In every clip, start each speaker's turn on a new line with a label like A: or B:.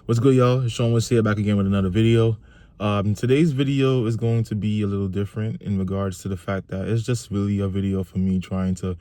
A: What's good, y'all? Sean was here back again with another video. Today's video is going to be a little different in regards to the fact that it's just really a video for me trying to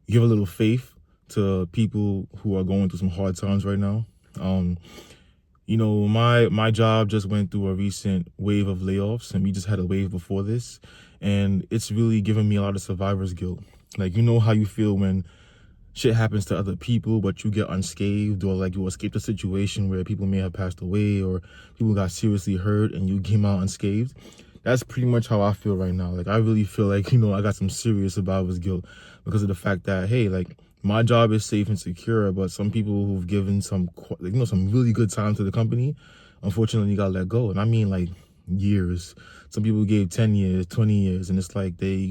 A: give a little faith to people who are going through some hard times right now. My job just went through a recent wave of layoffs, and we just had a wave before this, and it's really given me a lot of survivor's guilt. Like, you know how you feel when shit happens to other people, but you get unscathed, or like you escaped a situation where people may have passed away or people got seriously hurt and you came out unscathed. That's pretty much how I feel right now. Like, I really feel like, I got some serious survivor's guilt because of the fact that, hey, like, my job is safe and secure, but some people who've given some really good time to the company, unfortunately got let go. And I mean, like, years. Some people gave 10 years, 20 years, and it's like they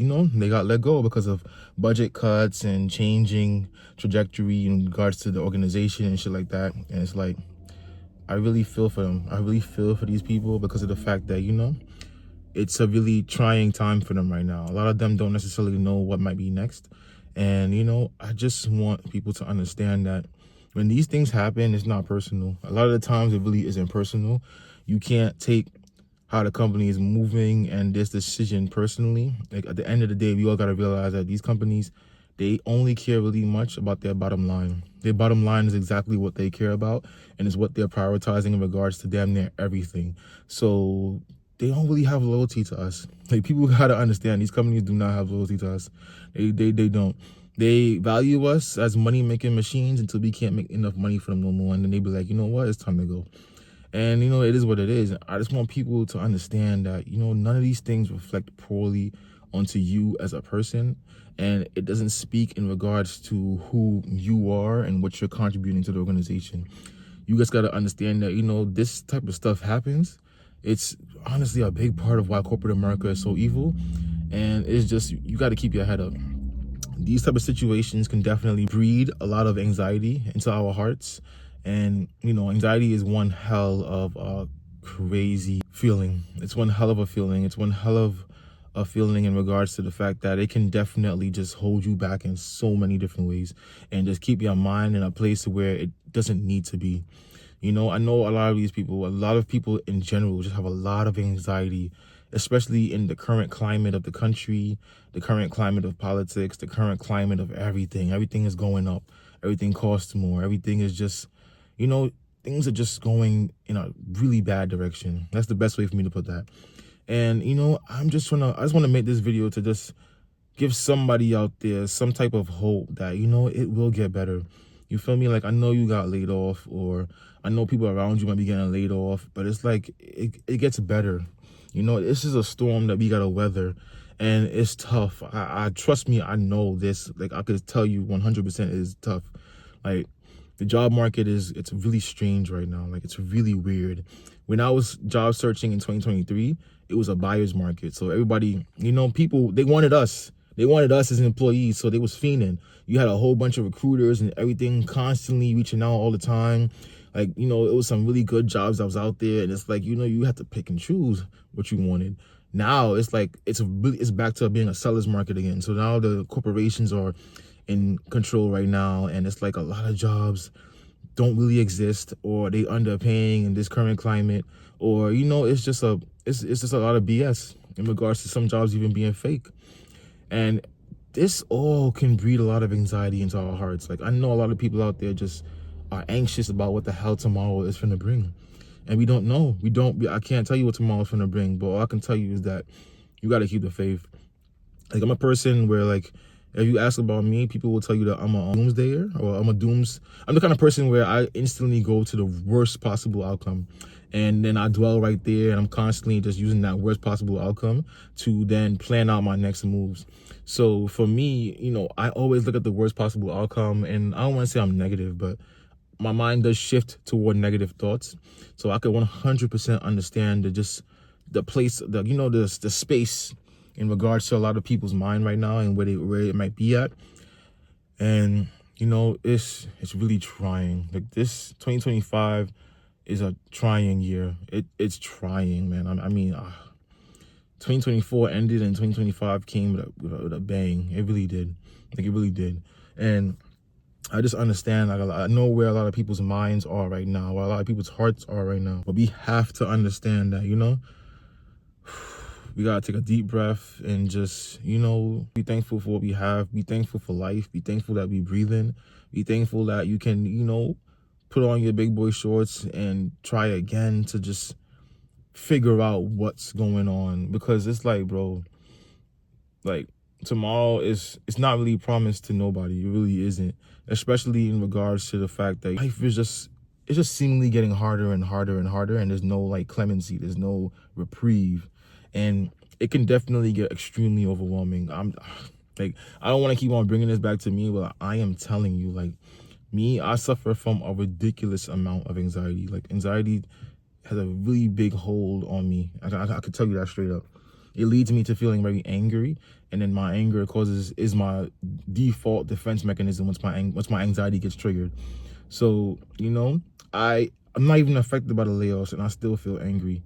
A: got let go because of budget cuts and changing trajectory in regards to the organization and shit like that. And it's like, I really feel for them. I really feel for these people because of the fact that, it's a really trying time for them right now. A lot of them don't necessarily know what might be next. And, I just want people to understand that when these things happen, it's not personal. A lot of the times it really isn't personal. You can't take how the company is moving and this decision personally. Like, at the end of the day, we all got to realize that these companies, they only care really much about their bottom line. Their bottom line is exactly what they care about, and is what they're prioritizing in regards to damn near everything. So they don't really have loyalty to us. Like, people got to understand, these companies do not have loyalty to us. They don't. They value us as money-making machines until we can't make enough money for them no more, and then they be like, you know what, it's time to go. And, it is what it is. I just want people to understand that, none of these things reflect poorly onto you as a person. And it doesn't speak in regards to who you are and what you're contributing to the organization. You just got to understand that, this type of stuff happens. It's honestly a big part of why corporate America is so evil. And it's just, you got to keep your head up. These type of situations can definitely breed a lot of anxiety into our hearts. And, anxiety is one hell of a crazy feeling. It's one hell of a feeling. It's one hell of a feeling in regards to the fact that it can definitely just hold you back in so many different ways and just keep your mind in a place where it doesn't need to be. I know a lot of people in general just have a lot of anxiety, especially in the current climate of the country, the current climate of politics, the current climate of everything. Everything is going up. Everything costs more. Everything is just, things are just going in a really bad direction. That's the best way for me to put that. And, I just want to make this video to just give somebody out there some type of hope that, it will get better. You feel me? Like, I know you got laid off, or I know people around you might be getting laid off, but it's like, it gets better. This is a storm that we got to weather, and it's tough. I trust me, I know this. Like, I could tell you 100% it is tough. Like, the job market it's really strange right now. Like, it's really weird. When I was job searching in 2023, it was a buyer's market. So everybody, people, they wanted us. They wanted us as employees, so they was fiending. You had a whole bunch of recruiters and everything constantly reaching out all the time. Like, it was some really good jobs that was out there, and it's like, you had to pick and choose what you wanted. Now it's like it's back to being a seller's market again. So now the corporations are in control right now, and it's like a lot of jobs don't really exist, or they underpaying in this current climate, or it's just a lot of BS in regards to some jobs even being fake. And this all can breed a lot of anxiety into our hearts. Like, I know a lot of people out there just are anxious about what the hell tomorrow is finna bring. And we don't know. I can't tell you what tomorrow's finna bring, but all I can tell you is that you gotta keep the faith. Like, I'm a person where, like, if you ask about me, people will tell you that I'm a doomsdayer, or I'm the kind of person where I instantly go to the worst possible outcome. And then I dwell right there, and I'm constantly just using that worst possible outcome to then plan out my next moves. So for me, I always look at the worst possible outcome, and I don't want to say I'm negative, but my mind does shift toward negative thoughts. So I could 100% understand the space in regards to a lot of people's mind right now and where it might be at. And, it's really trying. Like, this 2025 is a trying year. It's trying, man. I mean, 2024 ended and 2025 came with a bang. It really did. Like, it really did. And I just understand, like, I know where a lot of people's minds are right now, where a lot of people's hearts are right now. But we have to understand that, we gotta take a deep breath and just, be thankful for what we have. Be thankful for life. Be thankful that we breathe in. Be thankful that you can, put on your big boy shorts and try again to just figure out what's going on. Because it's like, bro, like, tomorrow it's not really promised to nobody. It really isn't, especially in regards to the fact that life is just, it's just seemingly getting harder and harder and harder, and there's no like clemency, there's no reprieve, and it can definitely get extremely overwhelming. I don't want to keep on bringing this back to me, but I am telling you, like, me, I suffer from a ridiculous amount of anxiety. Like, anxiety has a really big hold on me. I could tell you that straight up. It leads me to feeling very angry, and then my anger is my default defense mechanism once my anxiety gets triggered. So, I'm not even affected by the layoffs, and I still feel angry.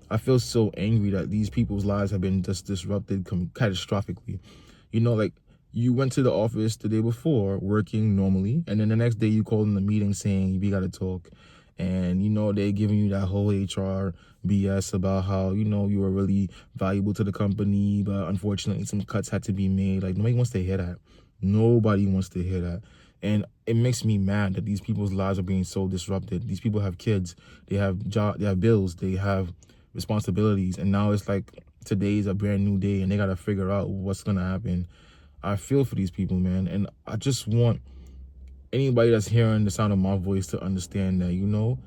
A: I feel so angry that these people's lives have been just disrupted catastrophically. Like, you went to the office the day before working normally, and then the next day you called in the meeting saying we gotta talk. And, they giving you that whole HR BS about how, you were really valuable to the company, but unfortunately some cuts had to be made. Like, nobody wants to hear that. Nobody wants to hear that. And it makes me mad that these people's lives are being so disrupted. These people have kids, they have they have bills, they have responsibilities, and now it's like today's a brand new day and they gotta figure out what's gonna happen. I feel for these people, man, and I just want anybody that's hearing the sound of my voice to understand that,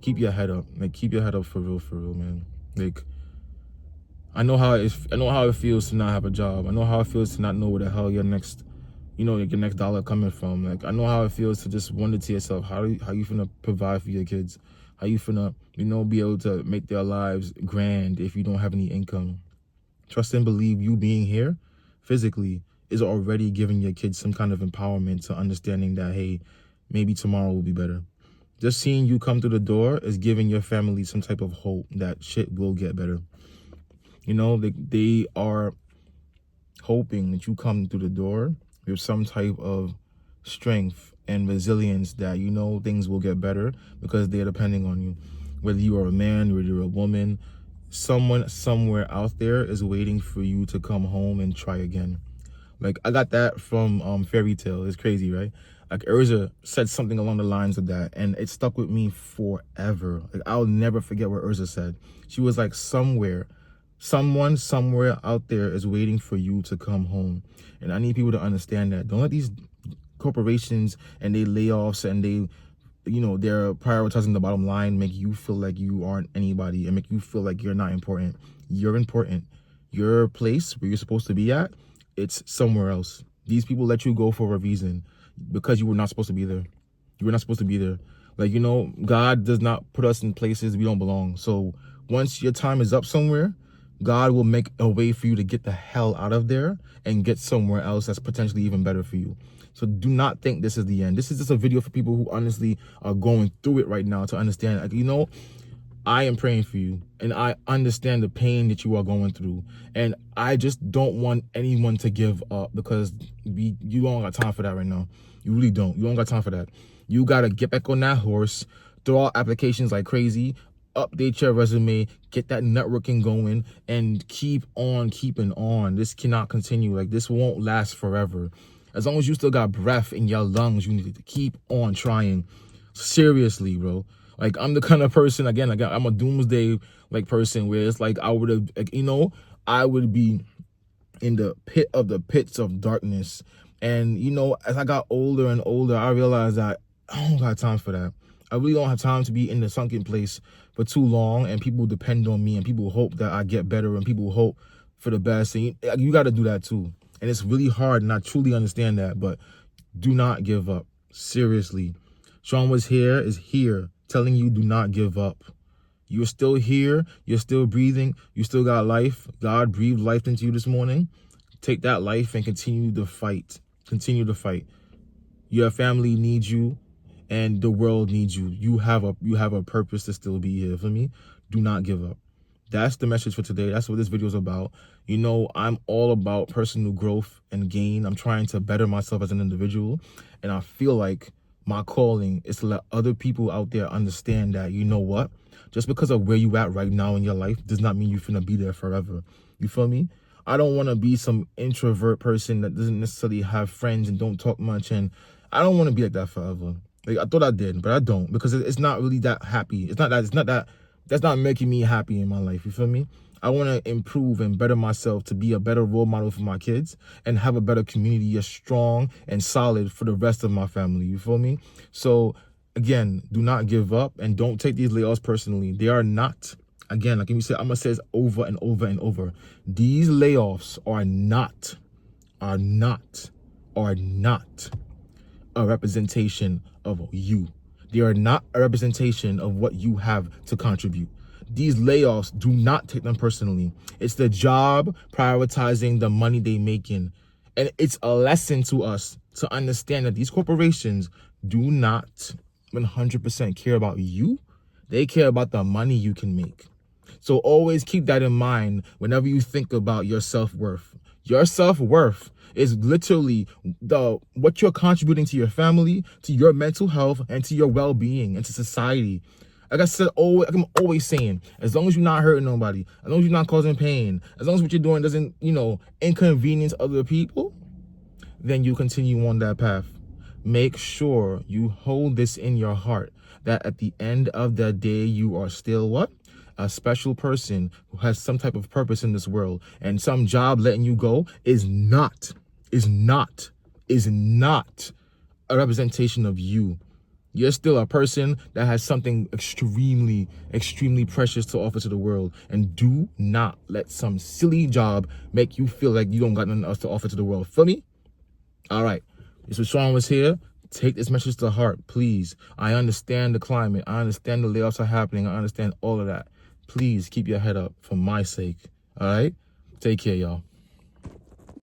A: keep your head up. Like, keep your head up for real, man. Like, I know how it feels to not have a job. I know how it feels to not know where the hell your next dollar coming from. Like, I know how it feels to just wonder to yourself, how you finna provide for your kids? How you finna, be able to make their lives grand if you don't have any income? Trust and believe you being here physically is already giving your kids some kind of empowerment to understanding that, hey, maybe tomorrow will be better. Just seeing you come through the door is giving your family some type of hope that shit will get better. They are hoping that you come through the door with some type of strength and resilience that, things will get better because they're depending on you. Whether you are a man, whether you're a woman, someone somewhere out there is waiting for you to come home and try again. Like, I got that from Fairy Tale. It's crazy, right? Like, Urza said something along the lines of that, and it stuck with me forever. Like, I'll never forget what Urza said. She was like, someone somewhere out there is waiting for you to come home. And I need people to understand that. Don't let these corporations and they layoffs and they're prioritizing the bottom line make you feel like you aren't anybody and make you feel like you're not important. You're important. Your place where you're supposed to be at, it's somewhere else. These people let you go for a reason, because you were not supposed to be there. You were not supposed to be there. Like, God does not put us in places we don't belong. So once your time is up somewhere, God will make a way for you to get the hell out of there and get somewhere else that's potentially even better for you. So do not think this is the end. This is just a video for people who honestly are going through it right now to understand, like, I am praying for you, and I understand the pain that you are going through, and I just don't want anyone to give up, because you don't got time for that right now. You really don't. You don't got time for that. You got to get back on that horse, throw out applications like crazy, update your resume, get that networking going, and keep on keeping on. This cannot continue. Like, this won't last forever. As long as you still got breath in your lungs, you need to keep on trying. Seriously, bro. Like, I'm the kind of person, again, I'm a doomsday person where it's like I would have, I would be in the pit of the pits of darkness. And, as I got older and older, I realized that I don't got time for that. I really don't have time to be in the sunken place for too long, and people depend on me, and people hope that I get better, and people hope for the best. And you got to do that too. And it's really hard, and I truly understand that, but do not give up. Seriously. Sean is here telling you, do not give up. You're still here. You're still breathing. You still got life. God breathed life into you this morning. Take that life and continue to fight. Continue to fight. Your family needs you, and the world needs you. You have a purpose to still be here. For me, do not give up. That's the message for today. That's what this video is about. You know, I'm all about personal growth and gain. I'm trying to better myself as an individual. And I feel like my calling is to let other people out there understand that, you know what? Just because of where you at right now in your life does not mean you're finna be there forever. You feel me? I don't want to be some introvert person that doesn't necessarily have friends and don't talk much. And I don't want to be like that forever. Like, I thought I did, but I don't, because it's not really that happy. It's not that, that's not making me happy in my life. You feel me? I want to improve and better myself to be a better role model for my kids and have a better community, as strong and solid for the rest of my family. You feel me? So again, do not give up and don't take these layoffs personally. They are not, again, like you said, I'm going to say this over and over and over. These layoffs are not a representation of you. They are not a representation of what you have to contribute. These layoffs, do not take them personally. It's the job prioritizing the money they making. And it's a lesson to us to understand that these corporations do not 100% care about you. They care about the money you can make. So always keep that in mind whenever you think about your self-worth. Your self-worth is literally what you're contributing to your family, to your mental health, and to your well-being, and to society. Like I said, I'm always saying, as long as you're not hurting nobody, as long as you're not causing pain, as long as what you're doing doesn't, inconvenience other people, then you continue on that path. Make sure you hold this in your heart, that at the end of the day, you are still what? A special person who has some type of purpose in this world, and some job letting you go is not a representation of you. You're still a person that has something extremely, extremely precious to offer to the world. And do not let some silly job make you feel like you don't got nothing else to offer to the world. Feel me? All right. This was Sean was here. Take this message to heart, please. I understand the climate. I understand the layoffs are happening. I understand all of that. Please keep your head up for my sake. All right? Take care, y'all.